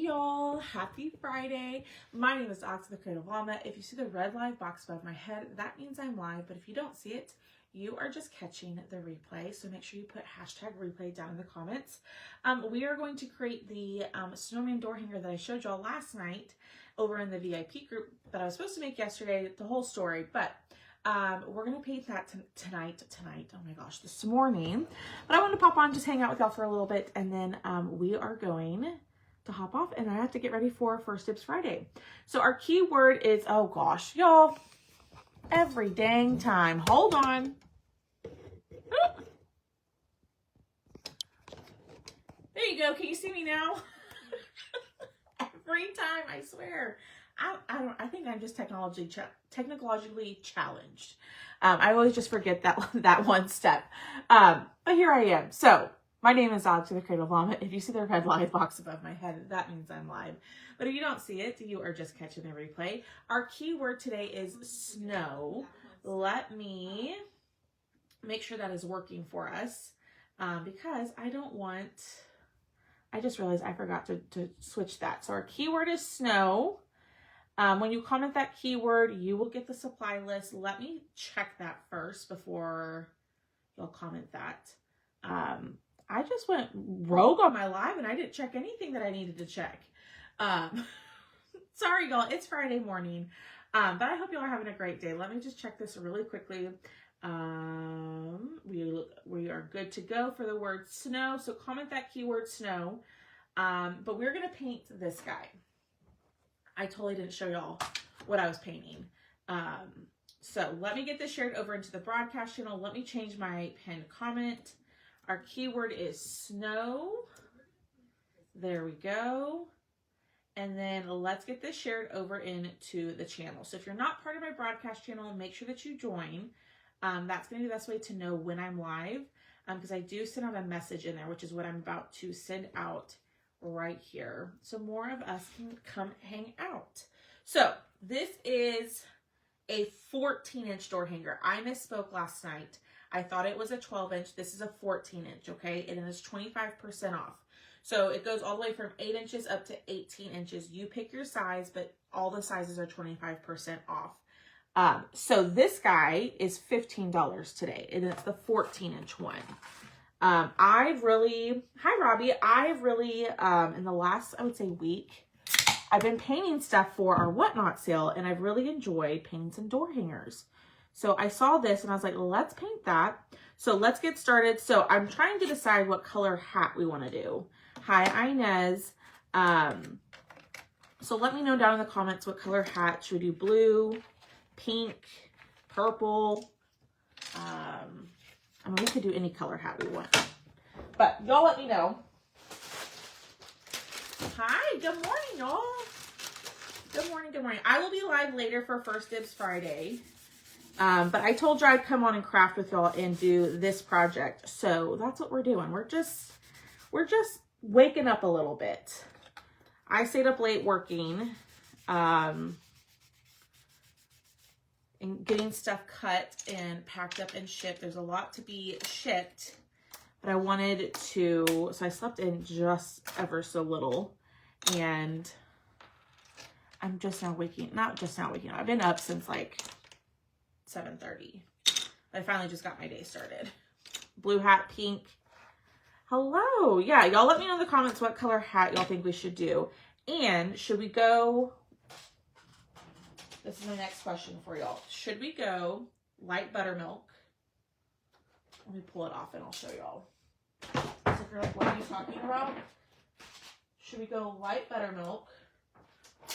y'all, happy Friday. My name is Ox the Creative Llama. If you see the red live box above my head, that means I'm live, but if you don't see it, you are just catching the replay. So make sure you put hashtag replay down in the comments. We are going to create the snowman door hanger that I showed y'all last night over in the VIP group that I was supposed to make yesterday, the whole story, but we're going to paint that tonight, oh my gosh, this morning. But I want to pop on, just hang out with y'all for a little bit, and then we are going to hop off, and I have to get ready for First Dibs Friday. So our keyword is, oh gosh, y'all, every dang time. Hold on. There you go. Can you see me now? Every time, I swear. I think I'm just technologically challenged. I always just forget that one step. But here I am. So my name is Ox the Creative Llama. If you see the red live box above my head, that means I'm live. But if you don't see it, you are just catching the replay. Our keyword today is snow. Let me make sure that is working for us because I just realized I forgot to switch that. So our keyword is snow. When you comment that keyword, you will get the supply list. Let me check that first before you'll comment that. I just went rogue on my live and I didn't check anything that I needed to check. Sorry, y'all. It's Friday morning. But I hope y'all are having a great day. Let me just check this really quickly. We are good to go for the word snow. So comment that keyword snow. But we're going to paint this guy. I totally didn't show y'all what I was painting. So let me get this shared over into the broadcast channel. Let me change my pinned comment. Our keyword is snow. There we go. And then let's get this shared over into the channel. So if you're not part of my broadcast channel, make sure that you join. That's going to be the best way to know when I'm live, because I do send out a message in there, which is what I'm about to send out right here. So more of us can come hang out. So this is a 14-inch door hanger. I misspoke last night. I thought it was a 12-inch. This is a 14-inch, okay? And it is 25% off. So it goes all the way from 8 inches up to 18 inches. You pick your size, but all the sizes are 25% off. So this guy is $15 today, and it's the 14-inch one. Hi Robbie, I've really, in the last, I would say week, I've been painting stuff for our Whatnot sale, and I've really enjoyed painting some door hangers. So I saw this and I was like, let's paint that. So let's get started. So I'm trying to decide what color hat we want to do. Hi Inez. So let me know down in the comments what color hat. Should we do blue, pink, purple? I mean, we could do any color hat we want. But y'all let me know. Hi, good morning, y'all. Good morning, good morning. I will be live later for First Dibs Friday. But I told you I'd come on and craft with y'all and do this project. So that's what we're doing. We're just waking up a little bit. I stayed up late working. And getting stuff cut and packed up and shipped. There's a lot to be shipped, but I wanted to, so I slept in just ever so little, and I'm just now waking, not just now waking up. I've been up since like 7:30. I finally just got my day started. Blue hat, pink. Hello. Yeah, y'all let me know in the comments what color hat y'all think we should do. And should we go, this is my next question for y'all. Should we go light buttermilk? Let me pull it off and I'll show y'all. So if you're like, what are you talking about? Should we go light buttermilk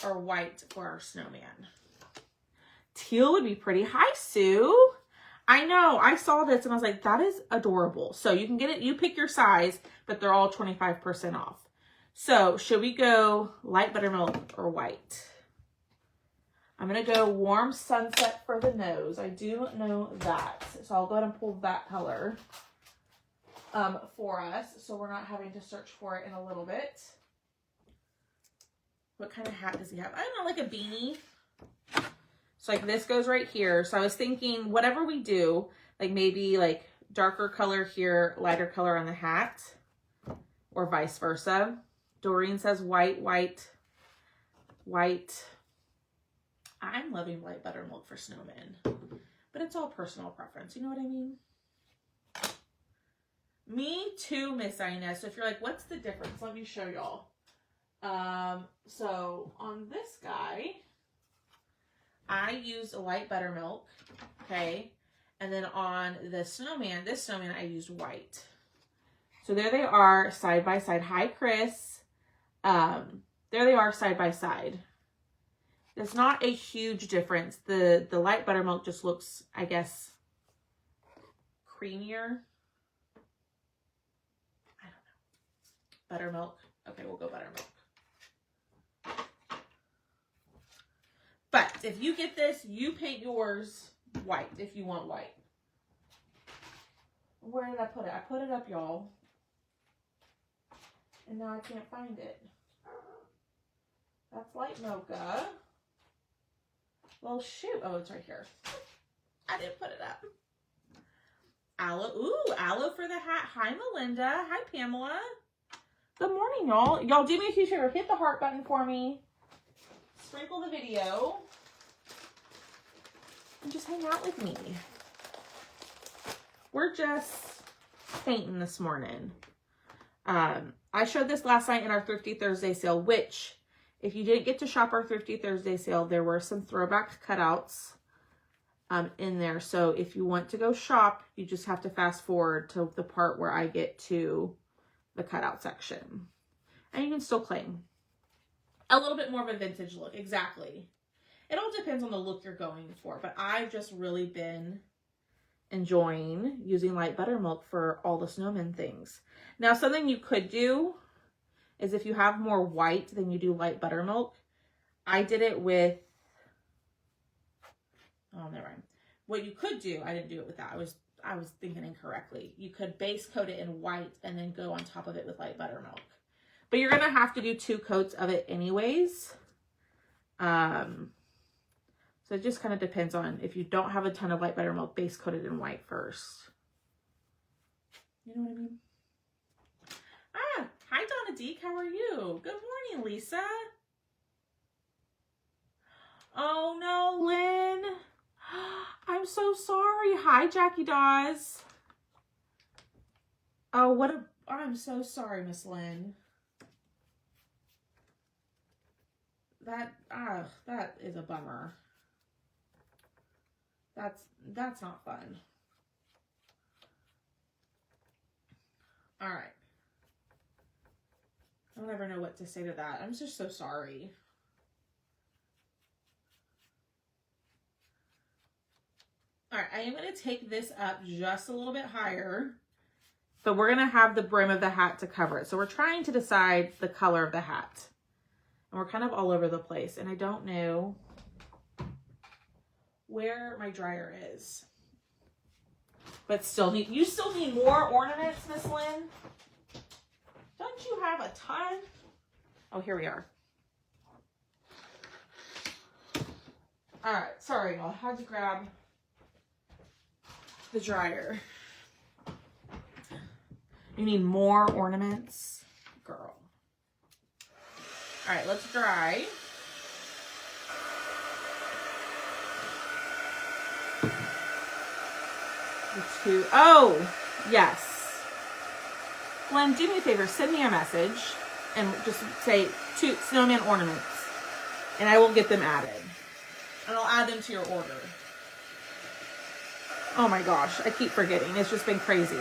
or white for our snowman? Teal would be pretty. Hi, Sue. I know. I saw this and I was like, that is adorable. So you can get it. You pick your size, but they're all 25% off. So should we go light buttermilk or white? I'm going to go warm sunset for the nose. I do know that. So I'll go ahead and pull that color for us. So we're not having to search for it in a little bit. What kind of hat does he have? I don't know, like a beanie. So like this goes right here. So I was thinking whatever we do, like maybe like darker color here, lighter color on the hat, or vice versa. Doreen says white, white, white. I'm loving light buttermilk for Snowman, but it's all personal preference. You know what I mean? Me too, Miss Inez. So if you're like, what's the difference? Let me show y'all. So on this guy, I used a light buttermilk, okay? And then on the Snowman, this Snowman, I used white. So there they are side by side. Hi, Chris. There they are side by side. There's not a huge difference. The light buttermilk just looks, I guess, creamier. I don't know. Buttermilk. Okay, we'll go buttermilk. But if you get this, you paint yours white if you want white. Where did I put it? I put it up, y'all. And now I can't find it. That's light mocha. Well, shoot. Oh, it's right here. I didn't put it up. Aloe. Ooh, aloe for the hat. Hi, Melinda. Hi, Pamela. Good morning, y'all. Y'all do me a huge favor. Hit the heart button for me. Sprinkle the video. And just hang out with me. We're just painting this morning. I showed this last night in our Thrifty Thursday sale, which, if you didn't get to shop our Thrifty Thursday sale, there were some throwback cutouts in there. So if you want to go shop, you just have to fast forward to the part where I get to the cutout section. And you can still claim a little bit more of a vintage look. Exactly. It all depends on the look you're going for. But I've just really been enjoying using light buttermilk for all the Snowman things. Now, something you could do is if you have more white than you do light buttermilk, I did it with, oh, never mind. What you could do, I didn't do it with that. I was thinking incorrectly. You could base coat it in white and then go on top of it with light buttermilk. But you're going to have to do 2 coats of it anyways. So it just kind of depends on, if you don't have a ton of light buttermilk, base coat it in white first. You know what I mean? Ah, hi Donna Deek, how are you? Good morning, Lisa. Oh no, Lynn. I'm so sorry. Hi, Jackie Dawes. Oh, I'm so sorry, Miss Lynn. That is a bummer. That's not fun. All right. I'll never know what to say to that. I'm just so sorry. All right, I am going to take this up just a little bit higher, but we're going to have the brim of the hat to cover it. So we're trying to decide the color of the hat. And we're kind of all over the place, and I don't know where my dryer is. But you still need more ornaments, Miss Lynn? Don't you have a ton? Oh, here we are. All right, sorry, y'all. I had to grab the dryer. You need more ornaments? Girl. All right, let's dry. Oh, yes. Glenn, do me a favor. Send me a message and just say 2 Snowman ornaments. And I will get them added. And I'll add them to your order. Oh my gosh, I keep forgetting. It's just been crazy.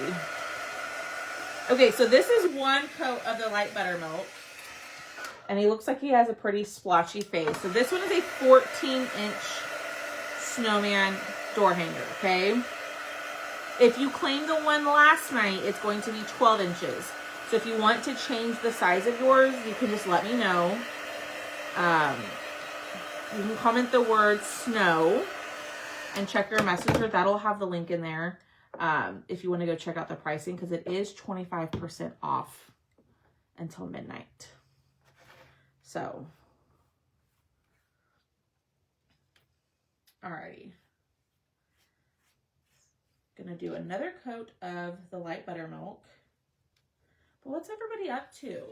Okay, so this is 1 coat of the light buttermilk. And he looks like he has a pretty splotchy face. So this one is a 14-inch Snowman door hanger, okay? If you claimed the one last night, it's going to be 12 inches. So if you want to change the size of yours, you can just let me know. You can comment the word snow and check your messenger. That'll have the link in there if you want to go check out the pricing, because it is 25% off until midnight. So, alrighty. Gonna do another coat of the light buttermilk. But what's everybody up to?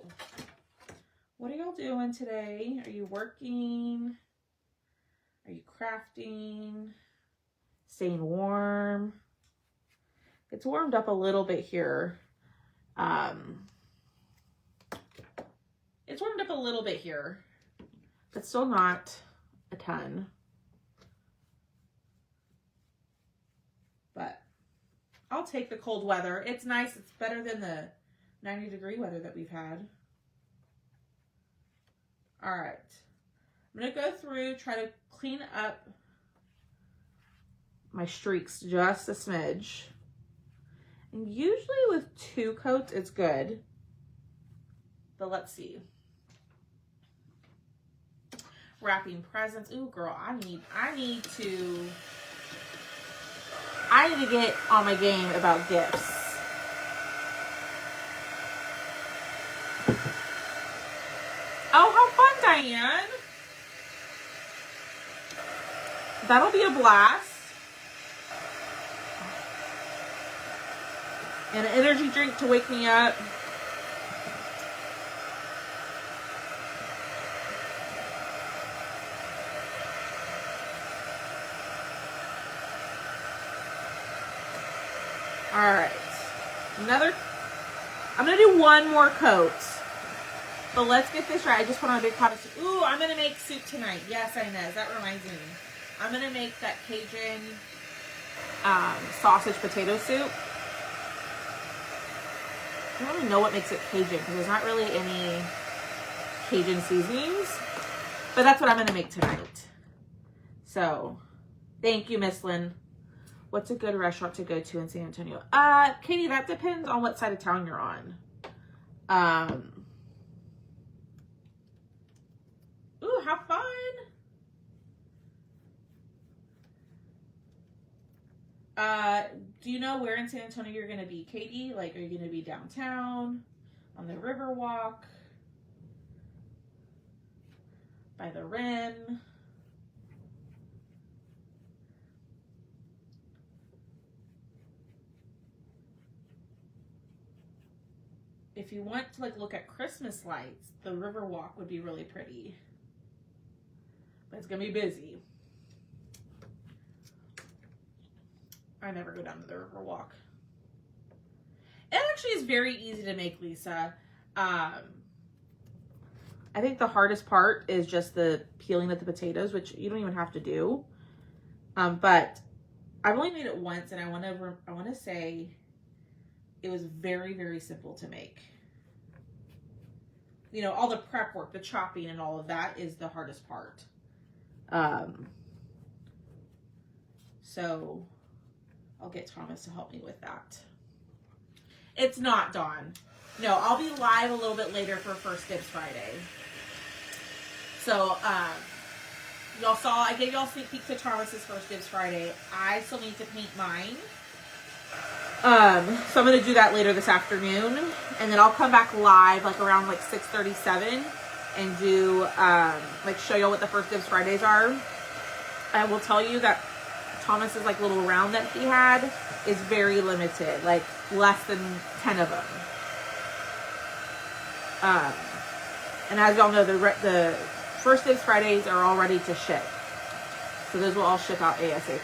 What are y'all doing today? Are you working? Are you crafting? Staying warm? It's warmed up a little bit here. It's warmed up a little bit here, but still not a ton. But I'll take the cold weather. It's nice. It's better than the 90-degree weather that we've had. All right. I'm going to go through, try to clean up my streaks just a smidge. And usually with 2 coats, it's good. But let's see. Wrapping presents. Ooh, girl, I need to get on my game about gifts. Oh, how fun, Diane. That'll be a blast. And an energy drink to wake me up. All right. I'm going to do one more coat. But let's get this right. I just put on a big pot of soup. Ooh, I'm going to make soup tonight. Yes, I know. That reminds me. I'm going to make that Cajun sausage potato soup. I don't really know what makes it Cajun because there's not really any Cajun seasonings. But that's what I'm going to make tonight. So, thank you, Miss Lynn. What's a good restaurant to go to in San Antonio? Katie, that depends on what side of town you're on. Ooh, how fun. Do you know where in San Antonio you're going to be, Katie? Like, are you going to be downtown, on the river walk, by the Rim? If you want to like look at Christmas lights, the river walk would be really pretty. But it's going to be busy. I never go down to the river walk. It actually is very easy to make, Lisa. I think the hardest part is just the peeling of the potatoes, which you don't even have to do. But I've only made it once, and I want to say it was very, very simple to make. You know, all the prep work, the chopping and all of that is the hardest part. So I'll get Thomas to help me with that. It's not Dawn. No, I'll be live a little bit later for First Dibs Friday. So, y'all saw, I gave y'all a sneak peek to Thomas's First Dibs Friday. I still need to paint mine. So I'm going to do that later this afternoon. And then I'll come back live like around like 6:37 and do, like show y'all what the First Dibs Fridays are. I will tell you that Thomas's like little round that he had is very limited, like less than 10 of them. And as y'all know, the First Dibs Fridays are all ready to ship. So those will all ship out ASAP.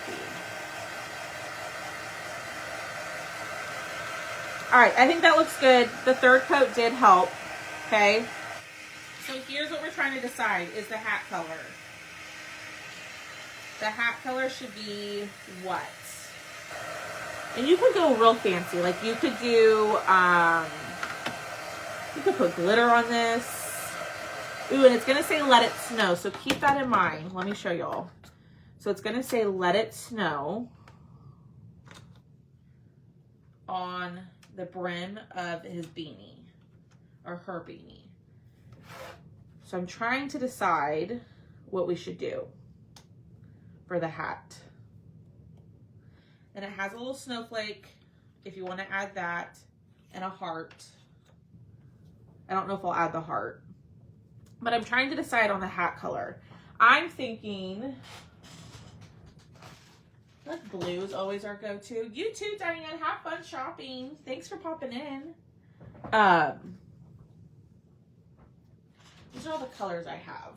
All right, I think that looks good. The third coat did help, okay? So here's what we're trying to decide is the hat color. The hat color should be what? And you could go real fancy. Like you could do, you could put glitter on this. Ooh, and it's going to say let it snow. So keep that in mind. Let me show y'all. So it's going to say let it snow on the brim of his beanie or her beanie. So I'm trying to decide what we should do for the hat. And it has a little snowflake if you want to add that and a heart. I don't know if I'll add the heart, but I'm trying to decide on the hat color. I'm thinking, like blue is always our go-to. You too, Diane. Have fun shopping. Thanks for popping in. These are all the colors I have.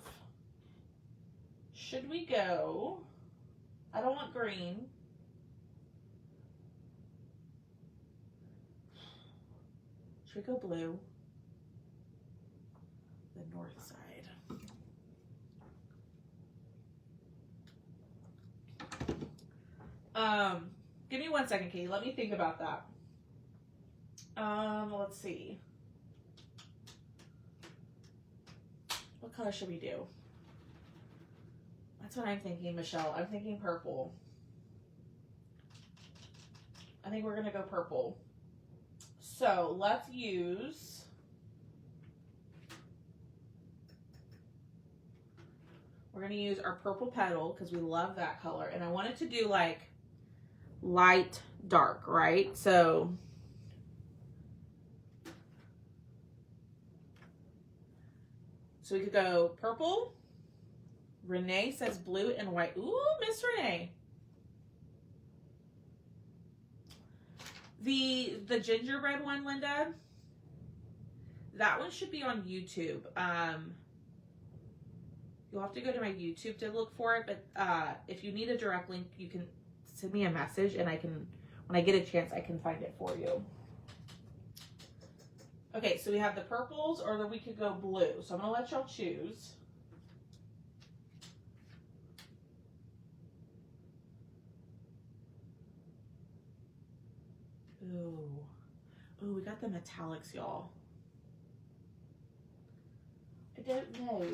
Should we go, I don't want green. Should we go blue? The north side. Give me 1 second, Katie. Let me think about that. Let's see. What color should we do? That's what I'm thinking, Michelle. I'm thinking purple. I think we're gonna go purple. So let's use we're gonna use our purple petal because we love that color, and I wanted to do like light dark, right? So we could go purple. Renee says blue and white. Ooh, Miss Renee. The gingerbread one, Linda, that one should be on YouTube. You'll have to go to my YouTube to look for it, but if you need a direct link, you can send me a message and I can, when I get a chance, I can find it for you. Okay, so we have the purples, or we could go blue. So I'm gonna let y'all choose. Ooh. Ooh, we got the metallics, y'all. I don't know.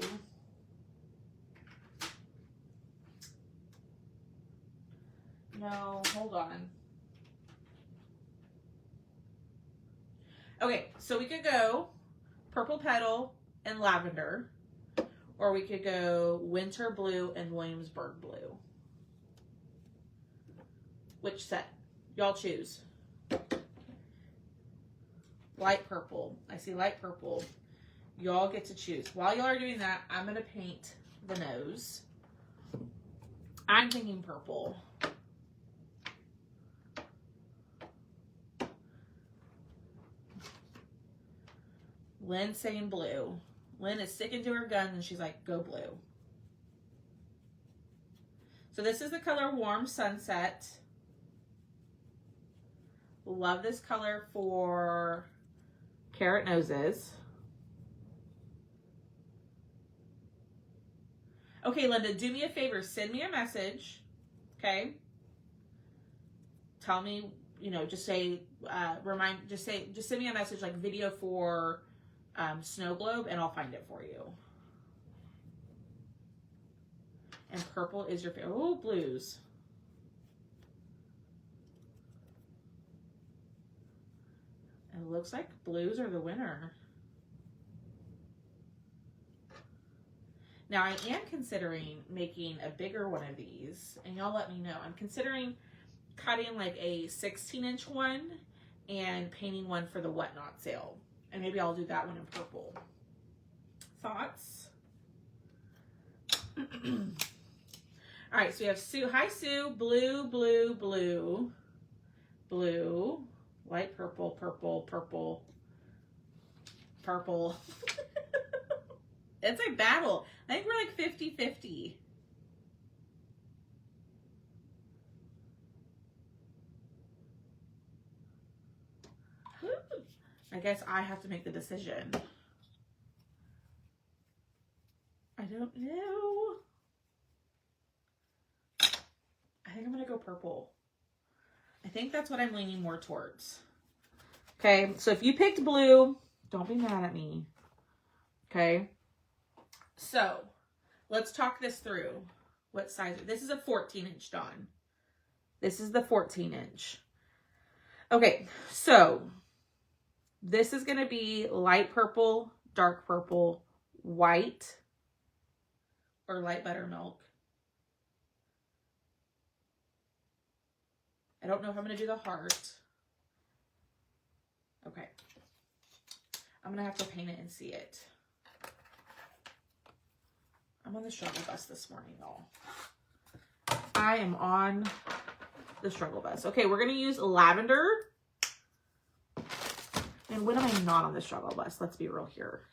No, hold on. Okay, so we could go purple petal and lavender, or we could go winter blue and Williamsburg blue. Which set? Y'all choose. Light purple. I see light purple. Y'all get to choose. While y'all are doing that, I'm going to paint the nose. I'm thinking purple. Lynn's saying blue. Lynn is sticking to her guns and she's like, go blue. So this is the color Warm Sunset. Love this color for carrot noses. Okay, Linda, do me a favor. Send me a message, okay? Tell me, you know, just say, just send me a message like video for snow globe and I'll find it for you. And purple is your favorite. Oh, blues. It looks like blues are the winner. Now I am considering making a bigger one of these, and y'all let me know. I'm considering cutting like a 16-inch one and painting one for the Whatnot sale. And maybe I'll do that one in purple. Thoughts? All right, so we have Sue. Hi, Sue. Blue, blue, blue, blue, light purple, purple, purple, purple. It's a battle. I think we're like 50-50. I guess I have to make the decision. I don't know. I think I'm gonna go purple. I think that's what I'm leaning more towards. Okay, so if you picked blue, don't be mad at me. Okay, so let's talk this through. What size? This is a 14-inch, Dawn. This is the 14-inch. Okay, so this is gonna be light purple, dark purple, white, or light buttermilk. I don't know if I'm going to do the heart. Okay. I'm going to have to paint it and see it. I'm on the struggle bus this morning, y'all. I am on the struggle bus. Okay, we're going to use lavender. And when am I not on the struggle bus? Let's be real here.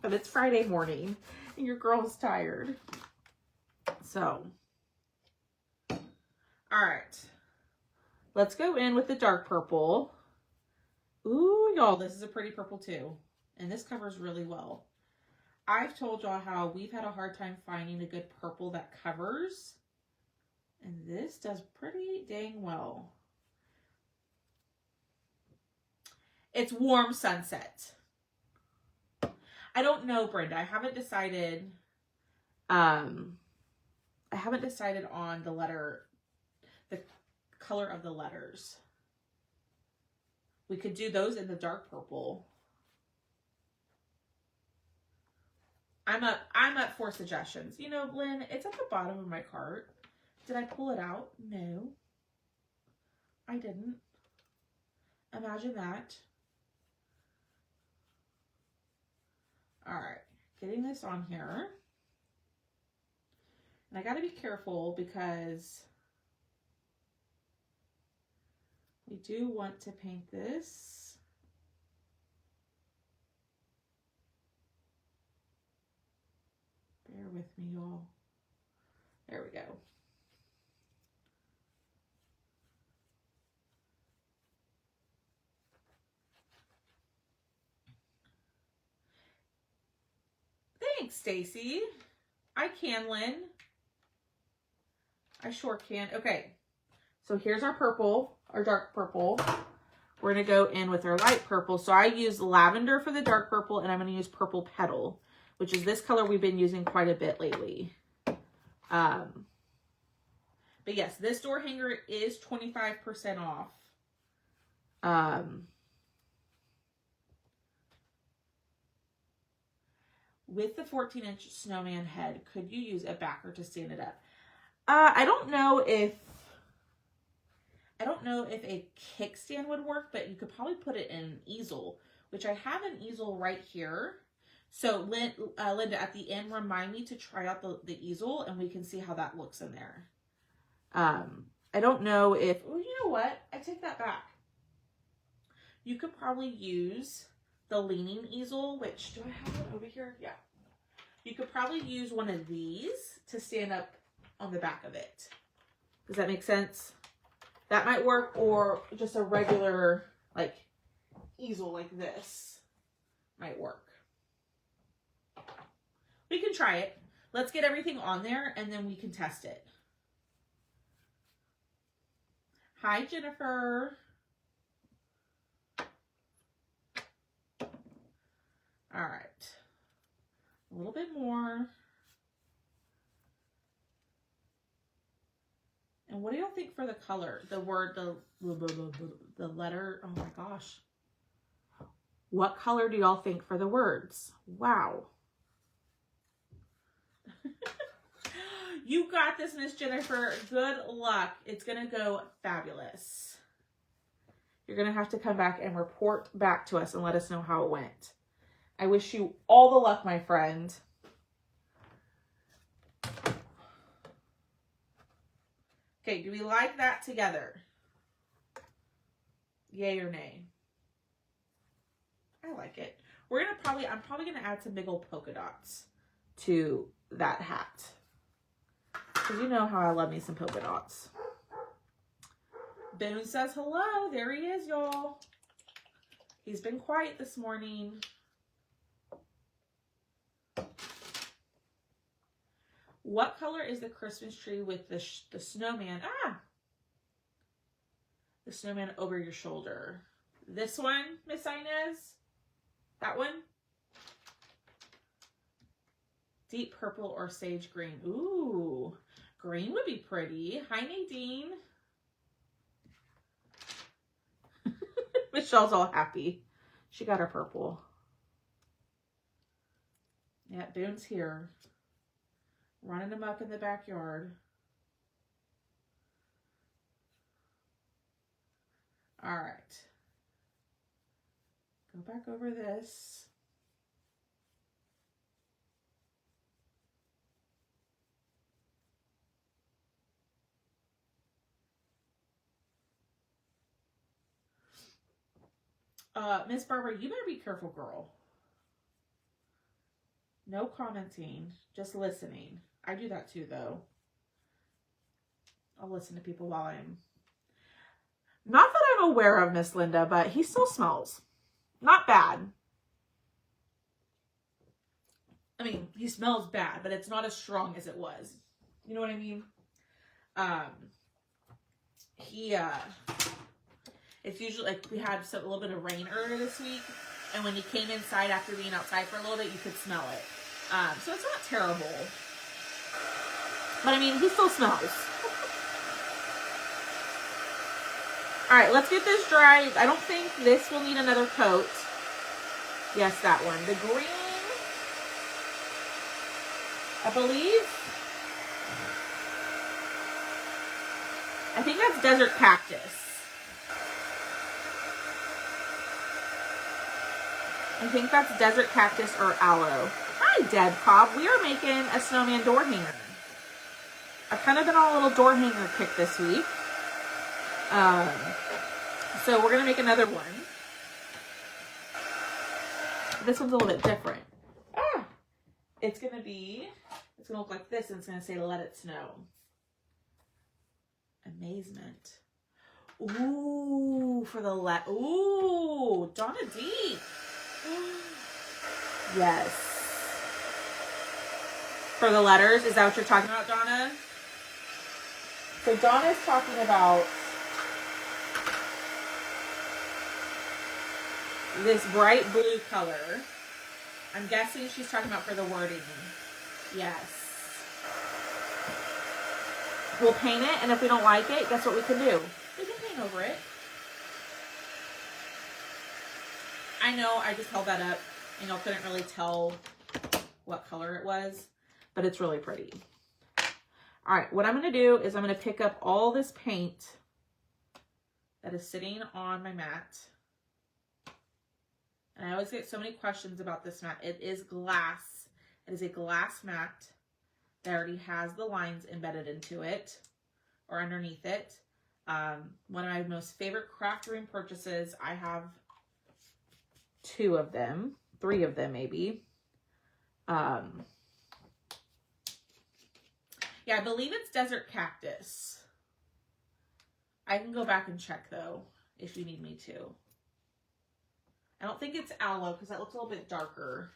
but it's Friday morning and your girl's tired. So, all right. Let's go in with the dark purple. Ooh, y'all, this is a pretty purple too. And this covers really well. I've told y'all how we've had a hard time finding a good purple that covers. And this does pretty dang well. It's Warm Sunset. I don't know, Brenda. I haven't decided. I haven't decided on the color of the letters. We could do those in the dark purple. I'm up for suggestions. You know, Lynn, it's at the bottom of my cart. Did I pull it out? No. I didn't. Imagine that. All right. Getting this on here. And I got to be careful because we do want to paint this. Bear with me, y'all. There we go. Thanks, Stacy. I can, Lynn. I sure can. Okay. So here's our purple, our dark purple. We're going to go in with our light purple. So I use lavender for the dark purple, and I'm going to use purple petal, which is this color we've been using quite a bit lately. But yes, this door hanger is 25% off. With the 14-inch snowman head, could you use a backer to stand it up? I don't know if a kickstand would work, but you could probably put it in an easel, which I have an easel right here. So Linda, at the end, remind me to try out the easel, and we can see how that looks in there. I don't know if, oh, you know what? I take that back. You could probably use the leaning easel, which, do I have one over here? Yeah. You could probably use one of these to stand up on the back of it. Does that make sense? That might work, or just a regular, like, easel like this might work. We can try it. Let's get everything on there, and then we can test it. Hi, Jennifer. All right. A little bit more. And what do y'all think for the color? The word, the letter, oh my gosh. What color do y'all think for the words? Wow. You got this, Miss Jennifer. Good luck. It's going to go fabulous. You're going to have to come back and report back to us and let us know how it went. I wish you all the luck, my friend. Okay, do we like that together? Yay or nay? I like it. I'm probably gonna add some big old polka dots to that hat. Because you know how I love me some polka dots. Boone says hello. There he is, y'all. He's been quiet this morning. What color is the Christmas tree with the snowman? The snowman over your shoulder. This one, Miss Inez? That one? Deep purple or sage green? Ooh, green would be pretty. Hi, Nadine. Michelle's all happy. She got her purple. Yeah, Boone's here. Running amok in the backyard. All right. Go back over this. Miss Barbara, you better be careful, girl. No commenting, just listening. I do that too, though. I'll listen to people while I'm... Not that I'm aware of, Miss Linda, but he still smells. Not bad. I mean, he smells bad, but it's not as strong as it was. You know what I mean? It's usually like we had a little bit of rain earlier this week, and when you came inside after being outside for a little bit, you could smell it. So it's not terrible. But I mean, he still smells. All right, let's get this dry. I don't think this will need another coat. Yes, that one. The green, I believe. I think that's desert cactus. I think that's desert cactus or aloe. Hi, Deb Cobb. We are making a snowman door hanger. I've kind of been on a little door hanger kick this week. So we're going to make another one. This one's a little bit different. It's going to look like this, and it's going to say, let it snow. Amazement. Ooh, for the ooh, Donna D. Yes. For the letters, is that what you're talking about, Donna? So Donna's talking about this bright blue color. I'm guessing she's talking about for the wording. Yes. We'll paint it, and if we don't like it, guess what we can do? We can paint over it. I know I just held that up, and y'all couldn't really tell what color it was, but it's really pretty. All right, what I'm going to do is I'm going to pick up all this paint that is sitting on my mat. And I always get so many questions about this mat. It is glass. It is a glass mat that already has the lines embedded into it or underneath it. One of my most favorite craft room purchases. I have 2 of them, 3 of them maybe. Yeah, I believe it's desert cactus. I can go back and check though, if you need me to. I don't think it's aloe because that looks a little bit darker.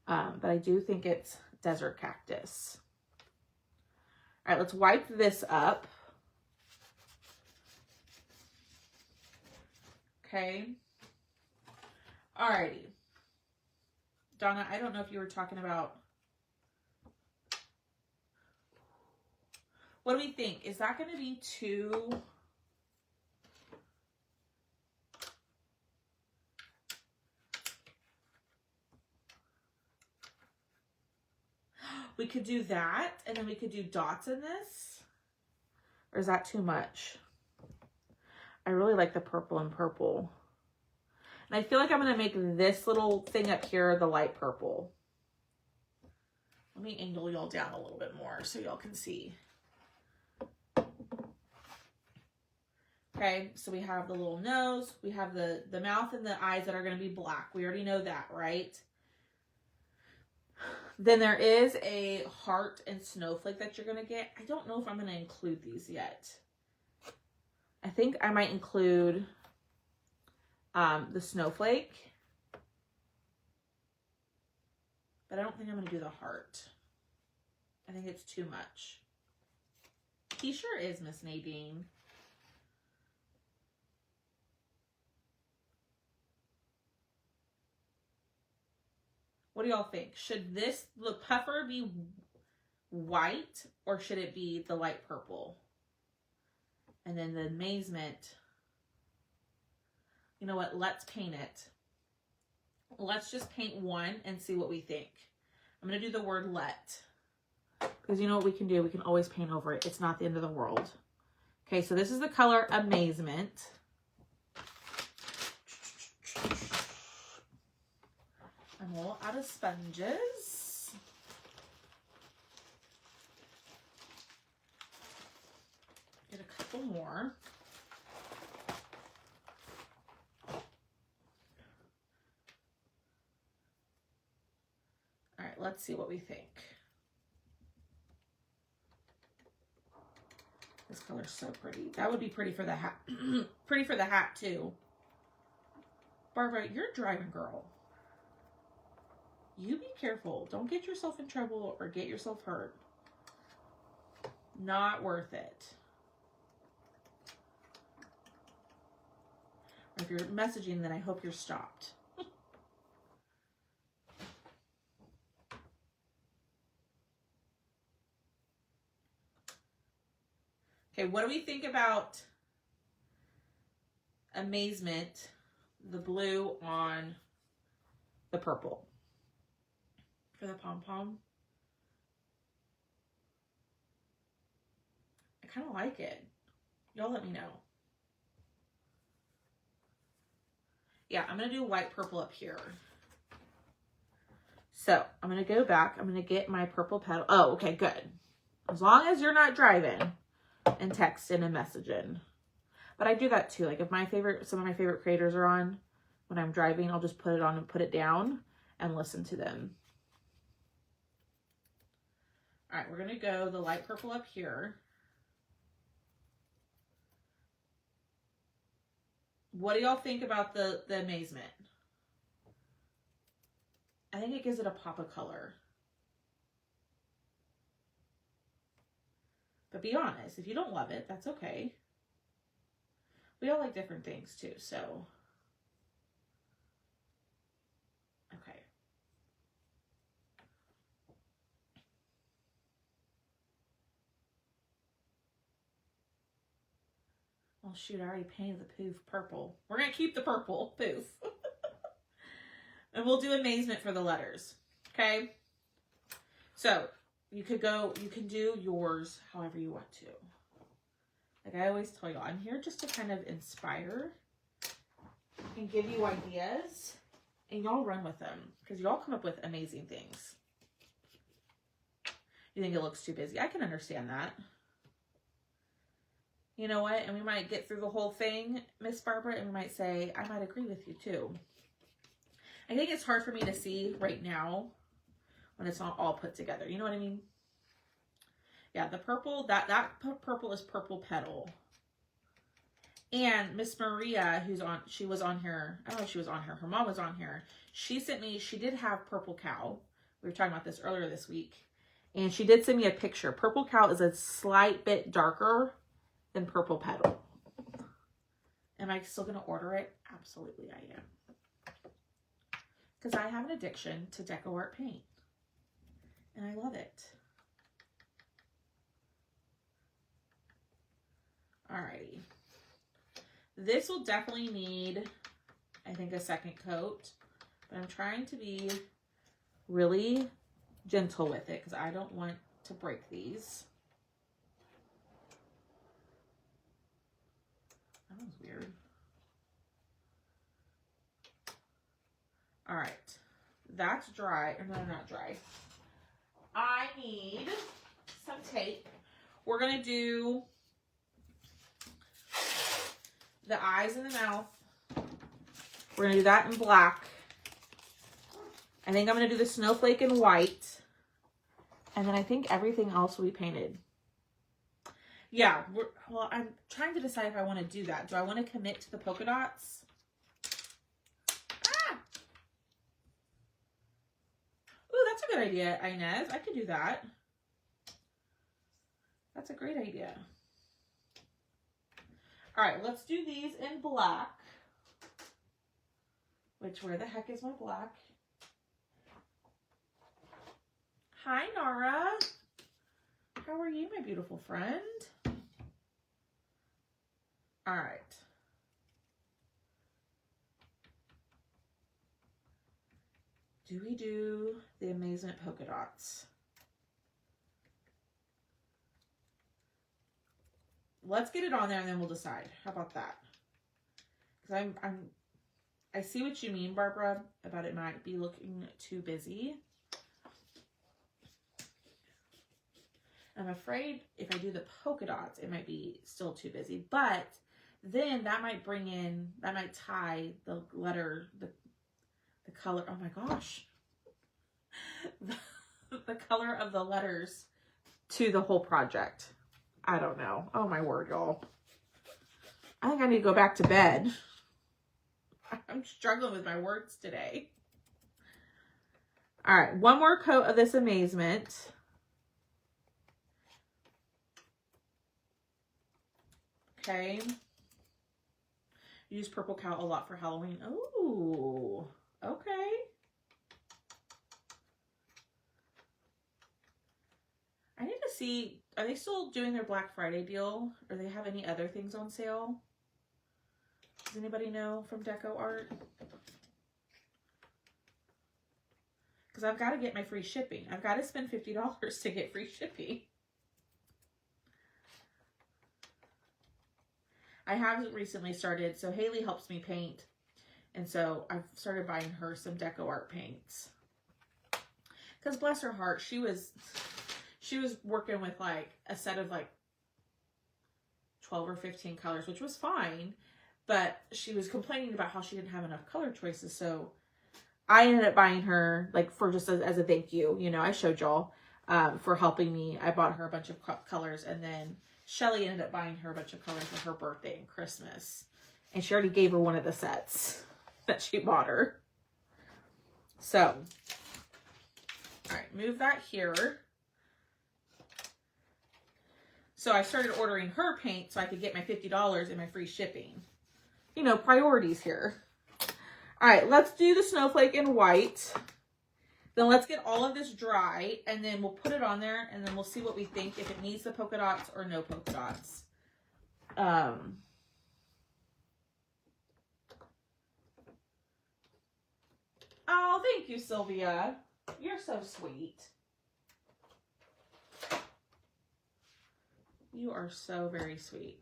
But I do think it's desert cactus. All right, let's wipe this up. Okay. Alrighty. Donna, I don't know if you were talking about... What do we think? Is that going to be too... We could do that, and then we could do dots in this. Or is that too much? I really like the purple and purple. And I feel like I'm going to make this little thing up here the light purple. Let me angle y'all down a little bit more so y'all can see. Okay, so we have the little nose. We have the mouth and the eyes that are going to be black. We already know that, right? Then there is a heart and snowflake that you're going to get. I don't know if I'm going to include these yet. I think I might include the snowflake. But I don't think I'm going to do the heart. I think it's too much. He sure is, Miss Nadine. What do y'all think? Should the puffer be white or should it be the light purple? And then the amazement, you know what? Let's paint it. Let's just paint one and see what we think. I'm going to do the word let. Because you know what we can do? We can always paint over it. It's not the end of the world. Okay, so this is the color Amazement. I'm a little out of sponges. Get a couple more. right, let's see what we think. This color's so pretty. That would be pretty for the hat. Pretty for the hat too. Barbara, you're driving, girl. You be careful. Don't get yourself in trouble or get yourself hurt. Not worth it. Or if you're messaging, then I hope you're stopped. Okay, what do we think about Amazement, the blue on the purple? For the pom-pom. I kind of like it. Y'all let me know. Yeah, I'm going to do white purple up here. So I'm going to go back. I'm going to get my purple petal. Oh, okay, good. As long as you're not driving and texting and messaging. But I do that too. Like if some of my favorite creators are on when I'm driving, I'll just put it on and put it down and listen to them. All right, we're going to go the light purple up here. What do y'all think about the Amazement? I think it gives it a pop of color. But be honest, if you don't love it, that's okay. We all like different things too, so. Okay. Oh shoot, I already painted the poof purple. We're going to keep the purple poof. And we'll do Amazement for the letters. Okay? So, you can do yours however you want to. Like I always tell y'all, I'm here just to kind of inspire and give you ideas. And y'all run with them. Because y'all come up with amazing things. You think it looks too busy. I can understand that. You know what? And we might get through the whole thing, Miss Barbara, and we might say, I might agree with you too. I think it's hard for me to see right now when it's not all put together. You know what I mean? Yeah, the purple, that purple is Purple Petal. And Miss Maria, she was on here. I don't know if she was on here. Her mom was on here. She sent me, she did have Purple Cow. We were talking about this earlier this week. And she did send me a picture. Purple Cow is a slight bit darker than Purple Petal. Am I still going to order it? Absolutely I am. Because I have an addiction to deco art paint. And I love it. Alrighty. This will definitely need, I think, a second coat. But I'm trying to be really gentle with it because I don't want to break these. That was weird. All right, that's dry. Or no, not dry. I need some tape. We're gonna do the eyes and the mouth. We're gonna do that in black. I think I'm gonna do the snowflake in white. And then I think everything else will be painted. Yeah, well, I'm trying to decide if I want to do that. Do I want to commit to the polka dots? Ah! Ooh, that's a good idea, Inez. I could do that. That's a great idea. All right, let's do these in black. Which, where the heck is my black? Hi, Nara. How are you, my beautiful friend? All right. Do we do the Amazement polka dots? Let's get it on there and then we'll decide. How about that? Because I see what you mean, Barbara, about it might be looking too busy. I'm afraid if I do the polka dots, it might be still too busy. But then that might tie the letter, the color. Oh my gosh. color of the letters to the whole project. I don't know. Oh my word, y'all. I think I need to go back to bed. I'm struggling with my words today. All right, one more coat of this amazement. Okay. Use Purple Cow a lot for Halloween. Oh, okay. I need to see, are they still doing their Black Friday deal? Or do they have any other things on sale? Does anybody know from Deco Art? Because I've got to get my free shipping. I've got to spend $50 to get free shipping. I have recently started, so Haley helps me paint. And so I've started buying her some Deco Art paints. Because bless her heart, she was working with like a set of like 12 or 15 colors, which was fine. But she was complaining about how she didn't have enough color choices. So I ended up buying her, like, for just as a thank you. You know, I showed y'all for helping me. I bought her a bunch of colors, and then Shelly ended up buying her a bunch of colors for her birthday and Christmas. And she already gave her one of the sets that she bought her. So, all right, move that here. So I started ordering her paint so I could get my $50 and my free shipping. You know, priorities here. All right, let's do the snowflake in white. Then let's get all of this dry, and then we'll put it on there, and then we'll see what we think, if it needs the polka dots or no polka dots. Oh, thank you, Sylvia. You're so sweet. You are so very sweet.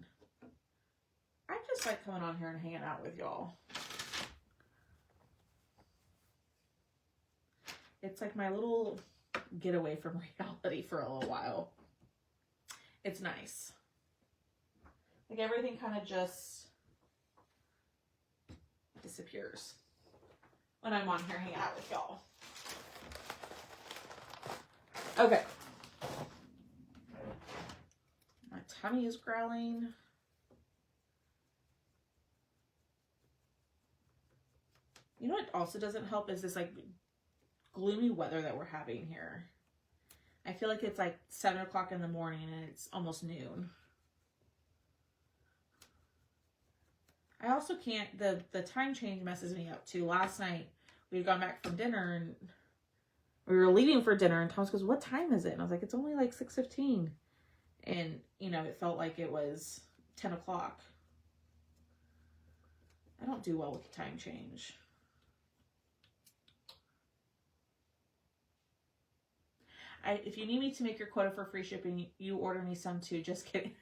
I just like coming on here and hanging out with y'all. It's like my little getaway from reality for a little while. It's nice. Like everything kind of just disappears when I'm on here hanging out with y'all. Okay. My tummy is growling. You know what also doesn't help is this like gloomy weather that we're having here. I feel like it's like 7 o'clock in the morning and it's almost noon. I also can't, the time change messes me up too. Last night we had gone back from dinner and we were leaving for dinner and Thomas goes, "What time is it?" And I was like, "It's only like 6:15. And you know, it felt like it was 10 o'clock. I don't do well with time change. If you need me to make your quota for free shipping, you order me some too. Just kidding.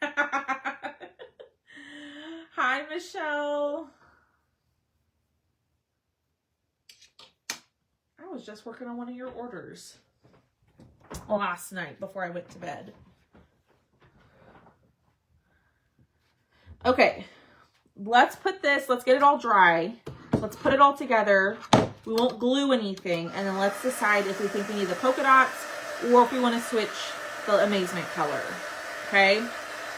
Hi, Michelle. I was just working on one of your orders last night before I went to bed. Okay, let's put this, let's get it all dry. Let's put it all together. We won't glue anything. And then let's decide if we think we need the polka dots or if we want to switch the amazement color. Okay?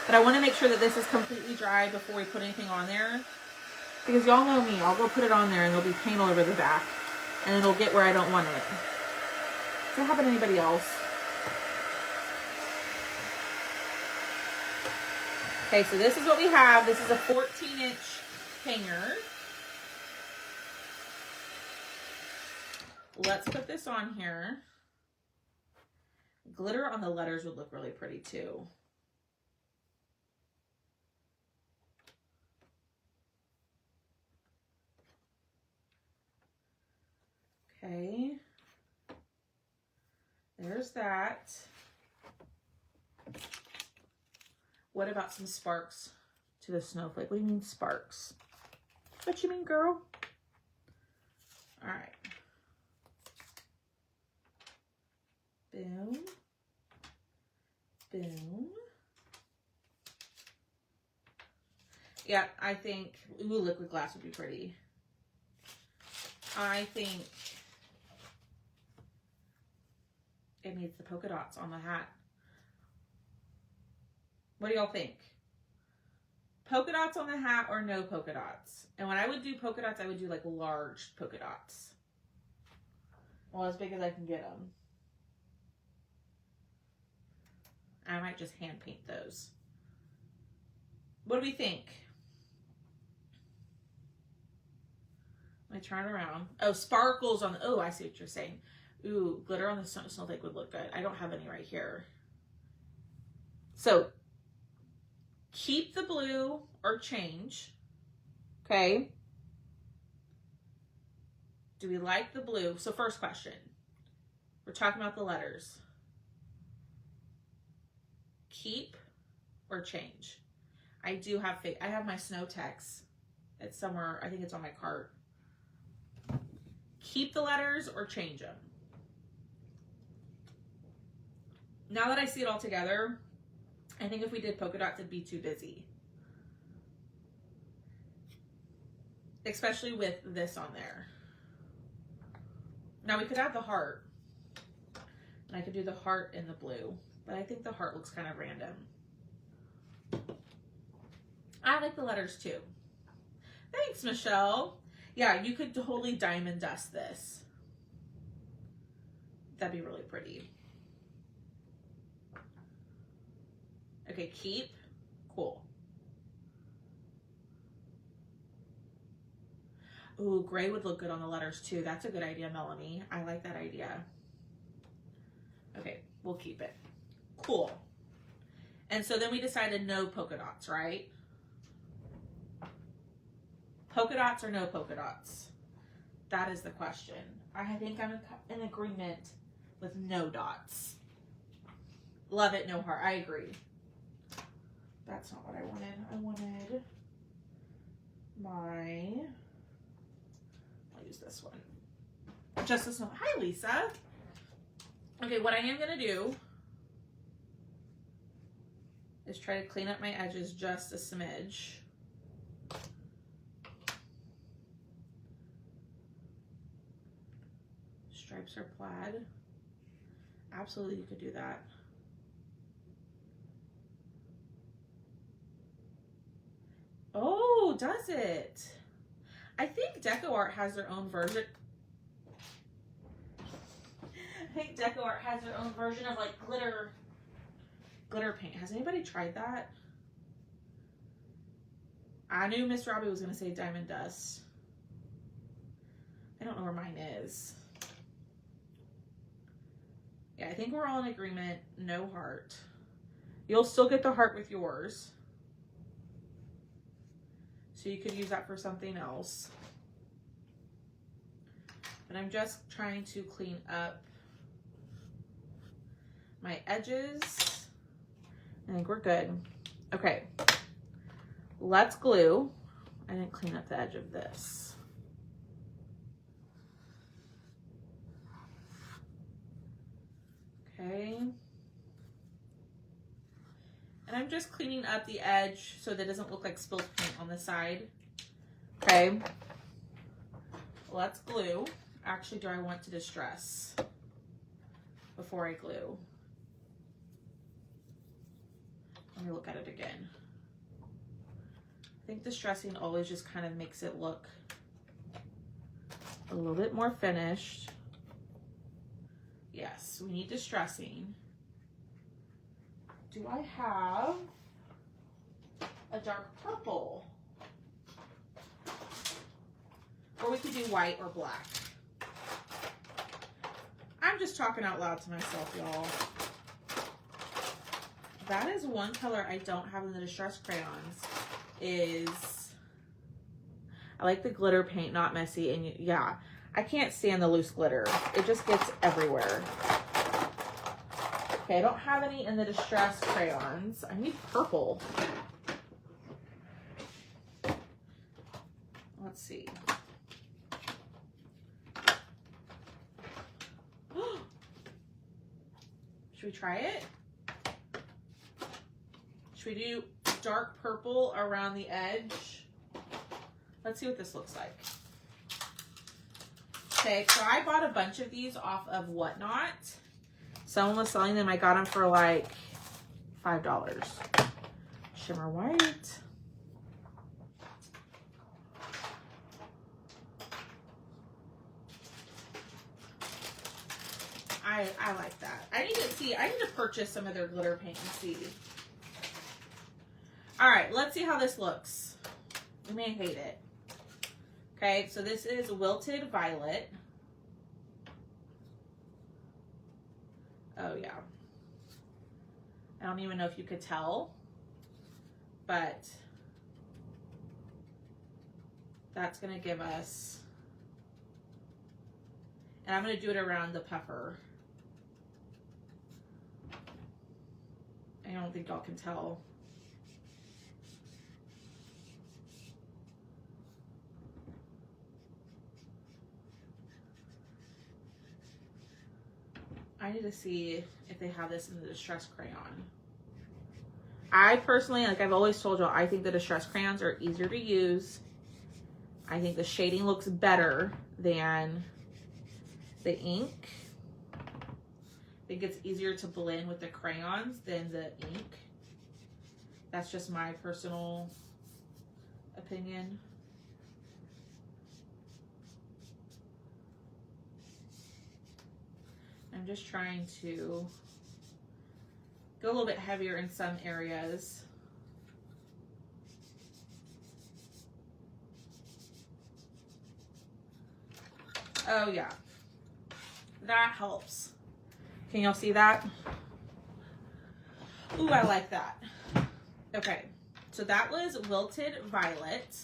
But I want to make sure that this is completely dry before we put anything on there. Because y'all know me. I'll go put it on there and there'll be paint all over the back. And it'll get where I don't want it. Does that happen to anybody else? Okay, so this is what we have. This is a 14-inch hanger. Let's put this on here. Glitter on the letters would look really pretty too. Okay. There's that. What about some sparks to the snowflake? What do you mean sparks? What you mean, girl? All right. Boom. Boom. Yeah, I think, ooh, liquid glass would be pretty. I think it needs the polka dots on the hat. What do y'all think? Polka dots on the hat or no polka dots? And when I would do polka dots, I would do like large polka dots. Well, as big as I can get them. I might just hand paint those. What do we think? Let me turn it around. Oh, sparkles on the, oh, I see what you're saying. Ooh, glitter on the snowflake would look good. I don't have any right here. So, keep the blue or change. Okay. Do we like the blue? So first question. We're talking about the letters. Keep or change? I do have I have my snow text. It's somewhere, I think it's on my cart. Keep the letters or change them? Now that I see it all together, I think if we did polka dots, it'd be too busy. Especially with this on there. Now we could add the heart. And I could do the heart in the blue. But I think the heart looks kind of random. I like the letters too. Thanks, Michelle. Yeah, you could totally diamond dust this. That'd be really pretty. Okay, keep. Cool. Ooh, gray would look good on the letters too. That's a good idea, Melanie. I like that idea. Okay, we'll keep it. Cool. And so then we decided no polka dots, right? Polka dots or no polka dots? That is the question. I think I'm in agreement with no dots. Love it, no heart. I agree. That's not what I wanted. I wanted my, I'll use this one. Just this one. Hi, Lisa. Okay, what I am going to do is try to clean up my edges just a smidge. Stripes are plaid. Absolutely, you could do that. Oh, does it? I think Deco Art has their own version. I think Deco Art has their own version of like glitter paint. Has anybody tried that? I knew Miss Robbie was going to say diamond dust. I don't know where mine is. Yeah, I think we're all in agreement. No heart. You'll still get the heart with yours. So you could use that for something else. But I'm just trying to clean up my edges. I think we're good. Okay. Let's glue. I didn't clean up the edge of this. Okay. And I'm just cleaning up the edge so that it doesn't look like spilled paint on the side. Okay. Let's glue. Actually, do I want to distress before I glue? Let me look at it again. I think distressing always just kind of makes it look a little bit more finished. Yes, we need distressing. Do I have a dark purple? Or we could do white or black. I'm just talking out loud to myself, y'all. That is one color I don't have in the distress crayons. I like the glitter paint, not messy. And yeah, I can't stand the loose glitter. It just gets everywhere. Okay, I don't have any in the distress crayons. I need purple. Let's see. Should we try it? Should we do dark purple around the edge? Let's see what this looks like. Okay, so I bought a bunch of these off of Whatnot. Someone was selling them. I got them for like $5. Shimmer white. I like that. I need to purchase some of their glitter paint and see. All right, let's see how this looks. We may hate it. Okay, so this is Wilted Violet. Oh yeah. I don't even know if you could tell, but that's gonna give us, and I'm gonna do it around the puffer. I don't think y'all can tell. I need to see if they have this in the Distress Crayon. I personally, like I've always told y'all, I think the Distress Crayons are easier to use. I think the shading looks better than the ink. I think it's easier to blend with the crayons than the ink. That's just my personal opinion. I'm just trying to go a little bit heavier in some areas. Oh yeah, that helps. Can y'all see that? Ooh, I like that. Okay, so that was Wilted Violet.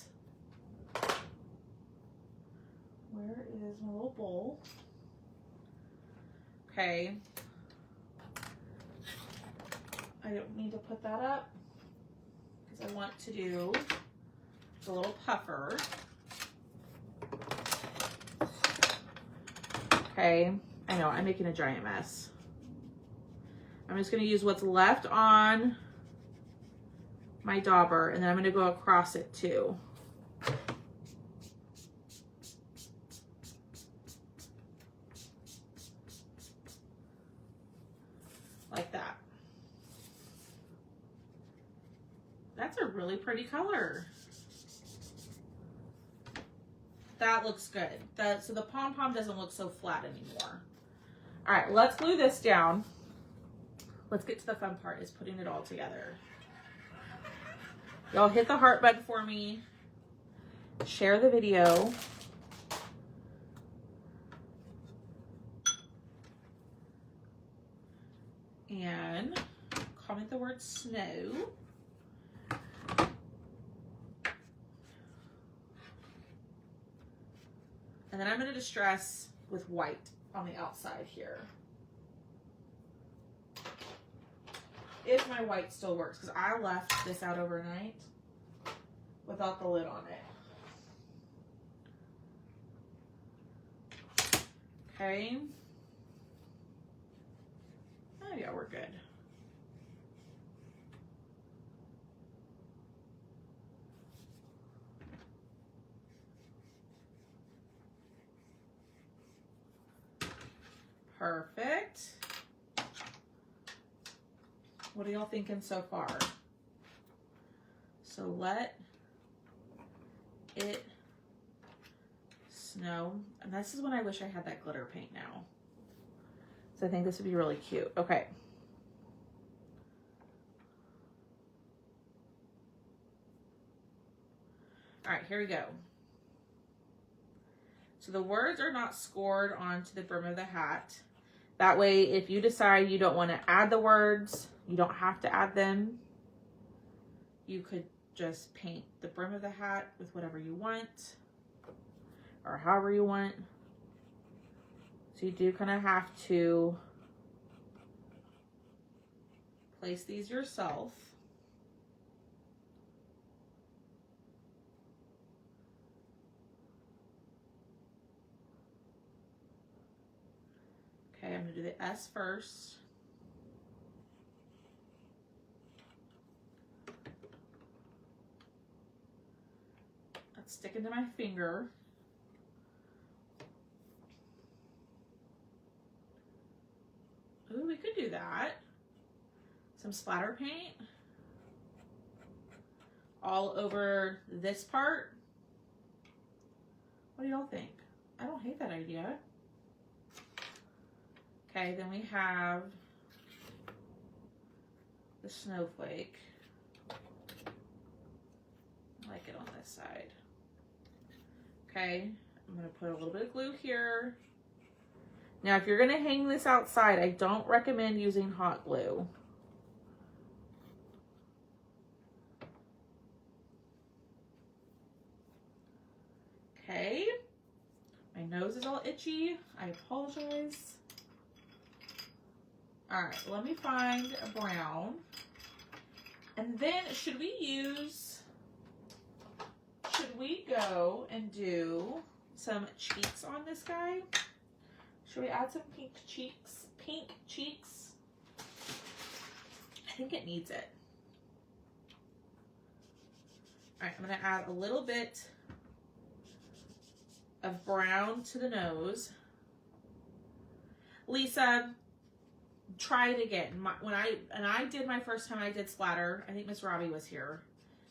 Where is my little bowl? Okay. I don't need to put that up because I want to do the little puffer. Okay, I know, I'm making a giant mess. I'm just gonna use what's left on my dauber, and then I'm gonna go across it too. Like that. That's a really pretty color. That looks good. So the pom-pom doesn't look so flat anymore. All right, let's glue this down. Let's get to the fun part, is putting it all together. Y'all hit the heart button for me. Share the video. And comment the word snow. And then I'm going to distress with white on the outside here. If my white still works, because I left this out overnight without the lid on it. Okay. Oh yeah, we're good. Perfect. What are y'all thinking so far? So let it snow. And this is when I wish I had that glitter paint now. So I think this would be really cute. Okay. All right, here we go. So the words are not scored onto the brim of the hat. That way, if you decide you don't want to add the words, you don't have to add them. You could just paint the brim of the hat with whatever you want, or however you want. So you do kind of have to place these yourself. Okay, I'm gonna do the S first. That's sticking to my finger. Ooh, we could do that. Some splatter paint all over this part. What do y'all think? I don't hate that idea. Okay, then we have the snowflake. I like it on this side. Okay, I'm gonna put a little bit of glue here. Now, if you're gonna hang this outside, I don't recommend using hot glue. Okay, my nose is all itchy. I apologize. All right, let me find a brown. And then should we go and do some cheeks on this guy? Should we add some pink cheeks? Pink cheeks? I think it needs it. All right, I'm gonna add a little bit of brown to the nose. Lisa, try it again. When I did my first time I did splatter, I think Miss Robbie was here.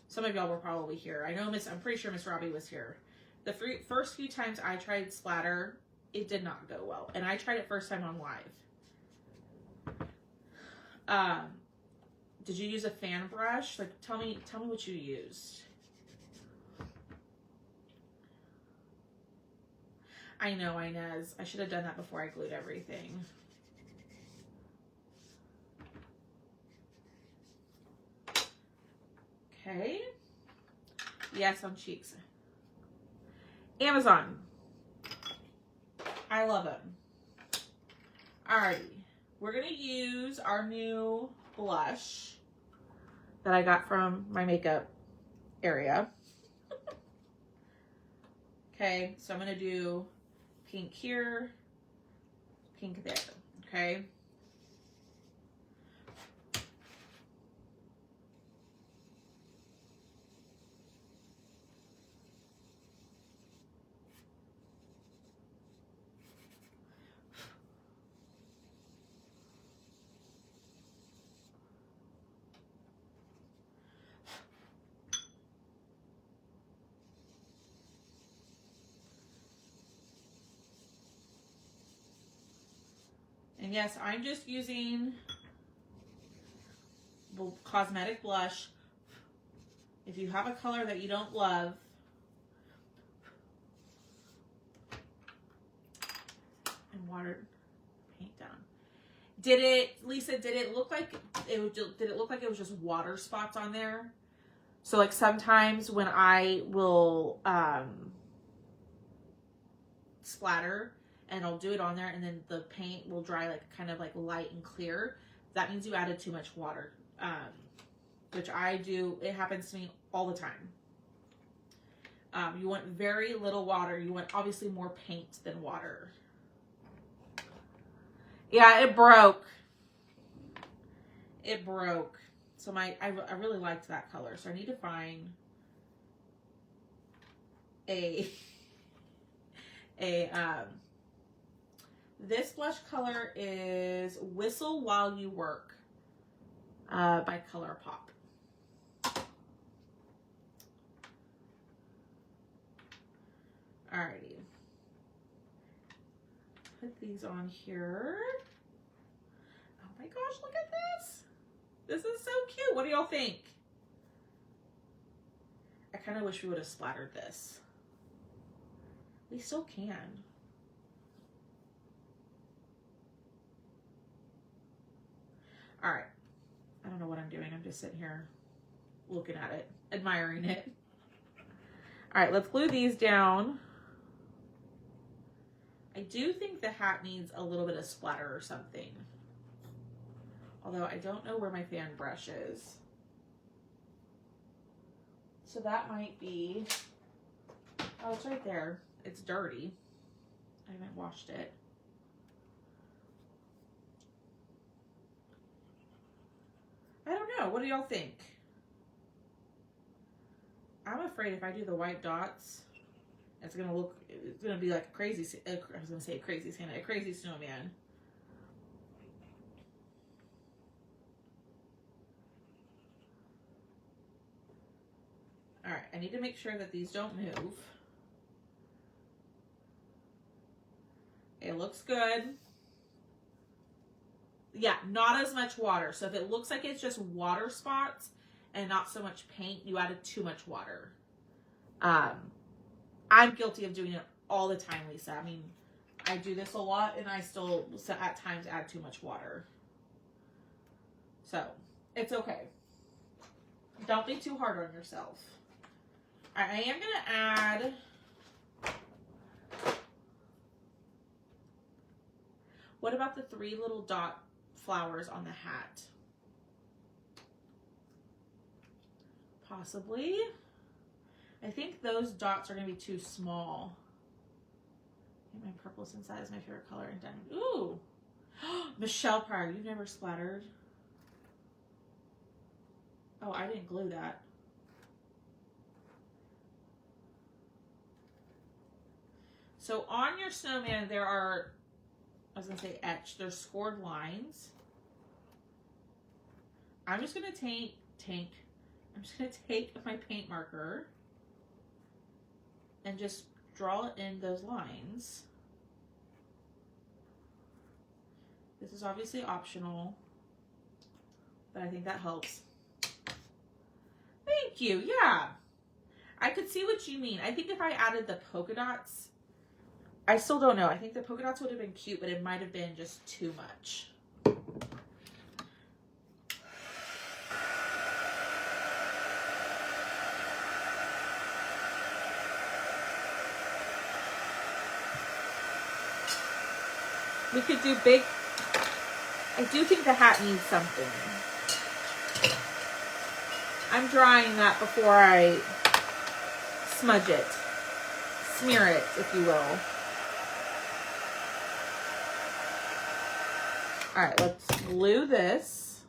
Some of y'all were probably here. I'm pretty sure Miss Robbie was here. The first few times I tried splatter, it did not go well. And I tried it first time on live. Did you use a fan brush? Like, tell me what you used. I know, Inez. I should have done that before I glued everything. Okay. Yes, on cheeks. Amazon. I love them. Alrighty. We're going to use our new blush that I got from my makeup area. Okay, so I'm going to do pink here, pink there, okay? And yes, I'm just using cosmetic blush. If you have a color that you don't love, and water paint down. Lisa, did it look like it was just water spots on there? So like sometimes when I will splatter, and I'll do it on there, and then the paint will dry like kind of like light and clear. That means you added too much water, which I do. It happens to me all the time. You want very little water. You want obviously more paint than water. Yeah, it broke. It broke. So I really liked that color. So I need to find this blush color is Whistle While You Work by ColourPop. Alrighty. Put these on here. Oh my gosh, look at this. This is so cute. What do y'all think? I kind of wish we would have splattered this. We still can. All right. I don't know what I'm doing. I'm just sitting here looking at it, admiring it. All right, let's glue these down. I do think the hat needs a little bit of splatter or something. Although I don't know where my fan brush is. So that might be, oh, it's right there. It's dirty. I haven't washed it. I don't know. What do y'all think? I'm afraid if I do the white dots, it's gonna be like a crazy, I was gonna say a crazy Santa, a crazy snowman. I need to make sure that these don't move. It looks good. Yeah, not as much water. So if it looks like it's just water spots and not so much paint, you added too much water. I'm guilty of doing it all the time, Lisa. I mean, I do this a lot and I still at times add too much water. So it's okay. Don't be too hard on yourself. I am going to add... What about the 3 little dot flowers on the hat? Possibly. I think those dots are going to be too small. My purple since that is my favorite color in denim. Ooh. Michelle Pryor, you've never splattered. Oh, I didn't glue that. So on your snowman, there are, I was going to say etched, there's scored lines. I'm just going to take my paint marker and just draw it in those lines. This is obviously optional, but I think that helps. Thank you, yeah. I could see what you mean. I think if I added the polka dots, I still don't know. I think the polka dots would have been cute, but it might have been just too much. We could do big. I do think the hat needs something. I'm drying that before I smudge it. Smear it, if you will. All right, let's glue this.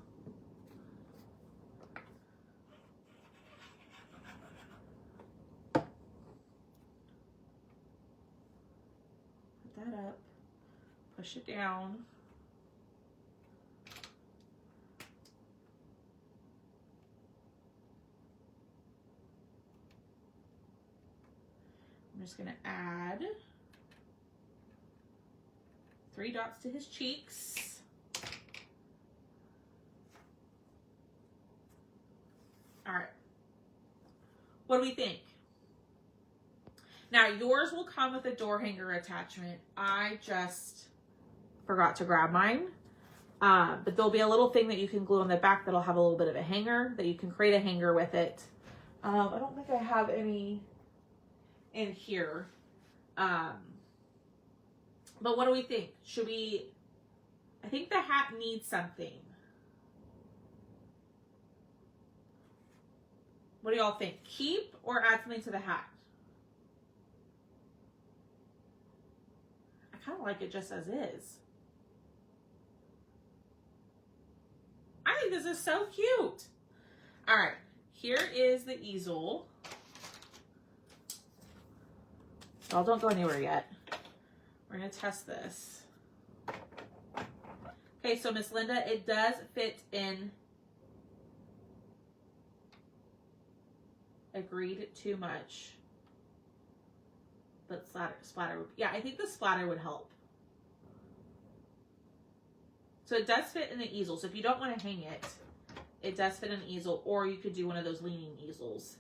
Put that up. Push it down. I'm just going to add 3 dots to his cheeks. All right. What do we think? Now, yours will come with a door hanger attachment. I just forgot to grab mine. But there'll be a little thing that you can glue on the back that'll have a little bit of a hanger, that you can create a hanger with it. I don't think I have any in here. But what do we think? Should we, I think the hat needs something. What do y'all think? Keep or add something to the hat? I kind of like it just as is. I think this is so cute. All right, here is the easel. Y'all don't go anywhere yet. We're gonna test this. Okay, so Miss Linda, it does fit in. Agreed too much. But splatter would, yeah, I think the splatter would help. So it does fit in the easel. So if you don't want to hang it, it does fit in an easel, or you could do one of those leaning easels.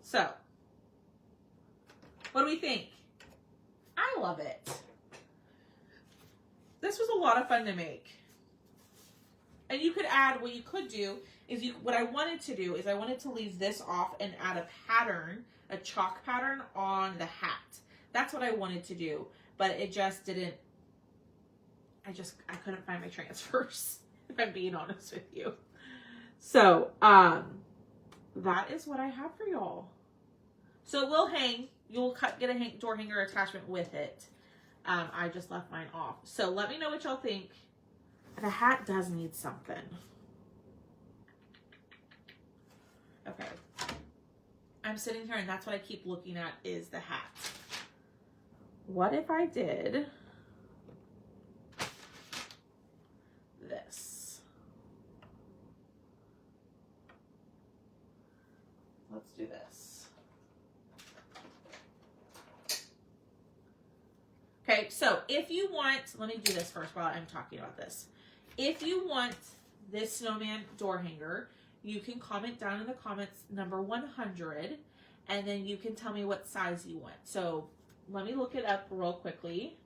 So, what do we think? I love it. This was a lot of fun to make. And you could add, what you could do is, what I wanted to do is I wanted to leave this off and add a pattern, a chalk pattern on the hat. That's what I wanted to do, but it just didn't, I couldn't find my transfers, if I'm being honest with you. So, that is what I have for y'all. So it will hang. You'll get a door hanger attachment with it. I just left mine off. So let me know what y'all think. The hat does need something. Okay. I'm sitting here and that's what I keep looking at is the hat. What if I did this? do this. Okay, so if you want, let me do this first while I'm talking about this. If you want this snowman door hanger, you can comment down in the comments number 100, and then you can tell me what size you want. So let me look it up real quickly.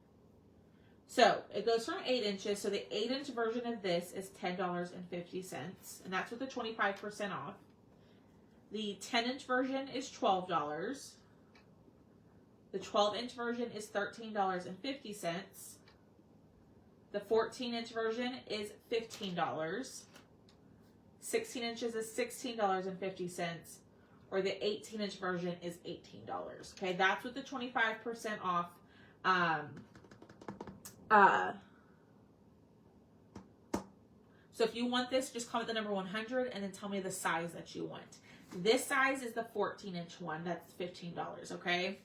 So it goes from 8 inches. So the 8-inch version of this is $10.50, and that's with the 25% off. The 10-inch version is $12. The 12-inch version is $13.50. The 14-inch version is $15. 16 inches is $16.50, or the 18-inch version is $18. Okay, that's with the 25% off. So if you want this, just comment the number 100 and then tell me the size that you want. This size is the 14-inch one. That's $15, okay?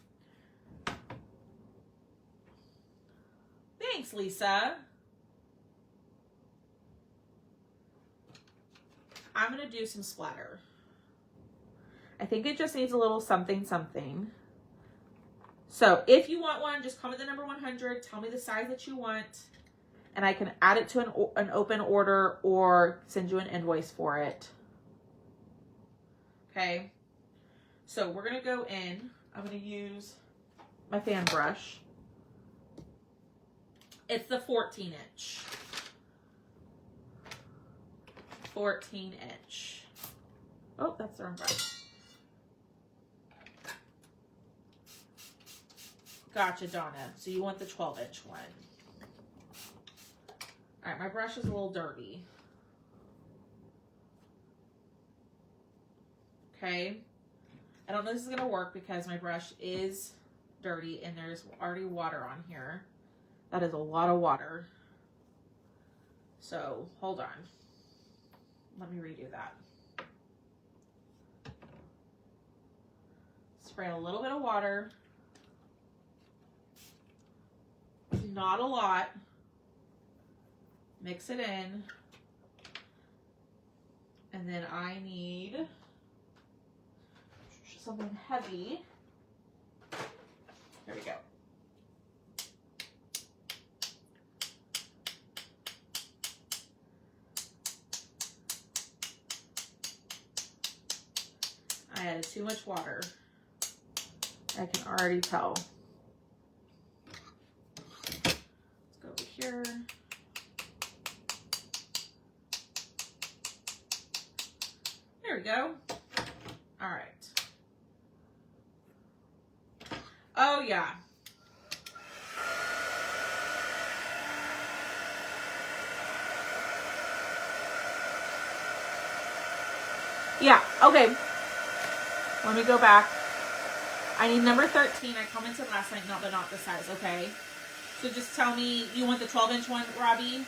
Thanks, Lisa. I'm going to do some splatter. I think it just needs a little something, something. So if you want one, just comment the number 100. Tell me the size that you want. And I can add it to an open order or send you an invoice for it. Okay. So we're going to go in. I'm going to use my fan brush. It's the 14-inch. 14-inch. Oh, that's the wrong brush. Gotcha, Donna. So you want the 12-inch one. All right, my brush is a little dirty. Okay. I don't know if this is going to work because my brush is dirty and there's already water on here. That is a lot of water. So, hold on. Let me redo that. Spray a little bit of water. Not a lot. Mix it in. And then I need something heavy. There we go. I added too much water. I can already tell. Let's go over here. There we go. All right. Oh, yeah. Yeah, okay. Let me go back. I need number 13. I commented last night, but not the size, okay? So just tell me, you want the 12-inch one, Robbie?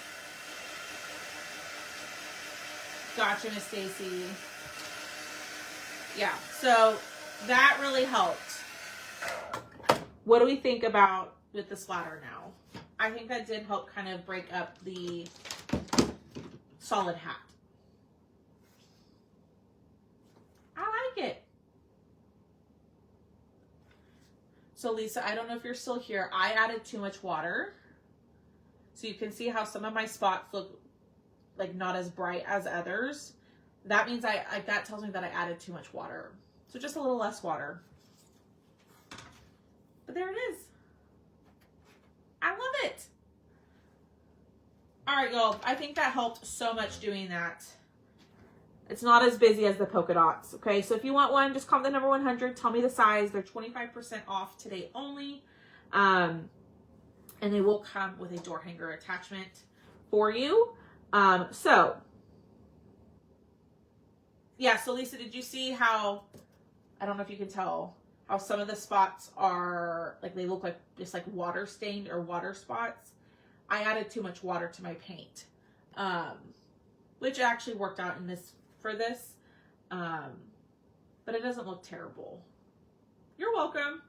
Gotcha, Miss Stacy. Yeah, so that really helped. What do we think about with the splatter now? I think that did help kind of break up the solid hat. I like it. So Lisa, I don't know if you're still here. I added too much water. So you can see how some of my spots look like not as bright as others. That means that tells me that I added too much water. So just a little less water. But there it is. I love it. All right, y'all. I think that helped so much doing that. It's not as busy as the polka dots. Okay, so if you want one, just comment the number 100. Tell me the size. They're 25% off today only. And they will come with a door hanger attachment for you. So Lisa, did you see how, I don't know if you can tell, how some of the spots are, like, they look like just like water stained or water spots? I added too much water to my paint, which actually worked out in this, for this, but it doesn't look terrible. You're welcome.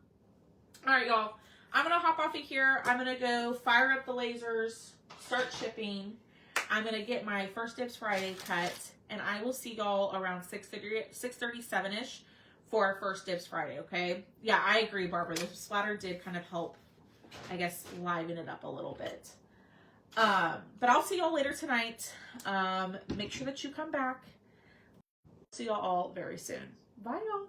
All right, y'all. I'm going to hop off of here. I'm going to go fire up the lasers, start shipping. I'm going to get my First Dibs Friday cut, and I will see y'all around 6:37-ish for our first Dibs Friday, okay? Yeah, I agree, Barbara. The splatter did kind of help, I guess, liven it up a little bit. But I'll see y'all later tonight. Make sure that you come back. See y'all all very soon. Bye, y'all.